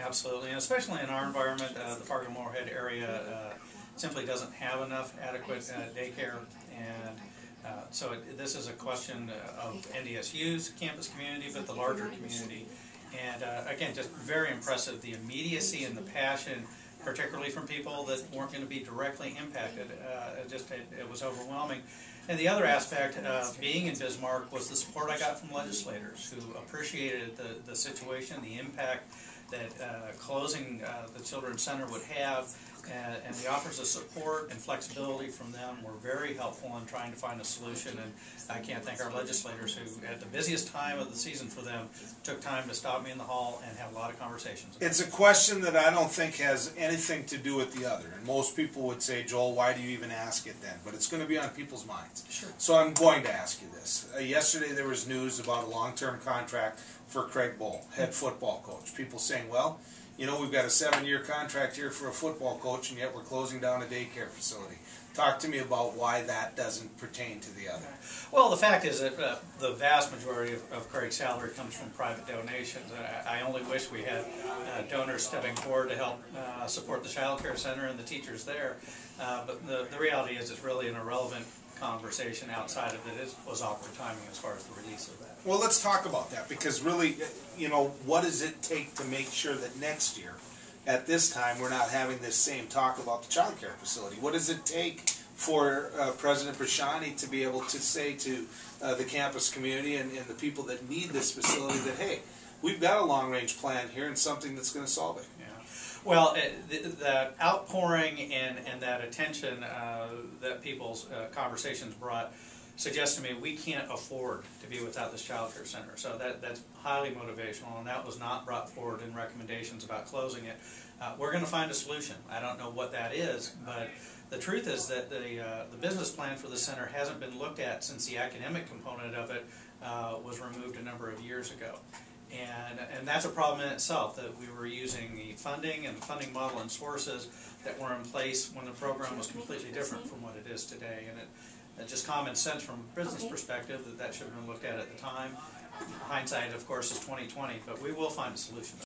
Absolutely, and especially in our environment, the Fargo-Moorhead area simply doesn't have enough adequate daycare, and this is a question of NDSU's campus community, but the larger community. And again, just very impressive, the immediacy and the passion, particularly from people that weren't going to be directly impacted. It was overwhelming. And the other aspect of being in Bismarck was the support I got from legislators who appreciated the situation, the impact that closing the Children's Center would have, and the offers of support and flexibility from them were very helpful in trying to find a solution. And I can't thank our legislators who, at the busiest time of the season for them, took time to stop me in the hall and have a lot of conversations. It's a question that I don't think has anything to do with the other. And most people would say, Joel, why do you even ask it then? But it's going to be on people's minds. Sure. So I'm going to ask you this. Yesterday there was news about a long-term contract for Craig Bohl, head football coach. People saying, well, you know, we've got a 7-year contract here for a football coach, and yet we're closing down a daycare facility. Talk to me about why that doesn't pertain to the other. Well, the fact is that the vast majority of Craig's salary comes from private donations. I only wish we had donors stepping forward to help support the child care center and the teachers there. But the reality is it's really an irrelevant conversation outside of it. It was awkward timing as far as the release of that. Well, let's talk about that, because really, you know, what does it take to make sure that next year, at this time, we're not having this same talk about the child care facility? What does it take for President Bresciani to be able to say to the campus community and the people that need this facility that, hey, we've got a long-range plan here and something that's going to solve it? Yeah. Well, the outpouring and that attention that people's conversations brought suggests to me we can't afford to be without this child care center. So that's highly motivational, and that was not brought forward in recommendations about closing it. We're going to find a solution. I don't know what that is, but the truth is that the business plan for the center hasn't been looked at since the academic component of it was removed a number of years ago. And that's a problem in itself, that we were using the funding and the funding model and sources that were in place when the program was completely different from what it is today. And it's just common sense from a business perspective that should have been looked at the time. Hindsight, of course, is 20/20, but we will find a solution.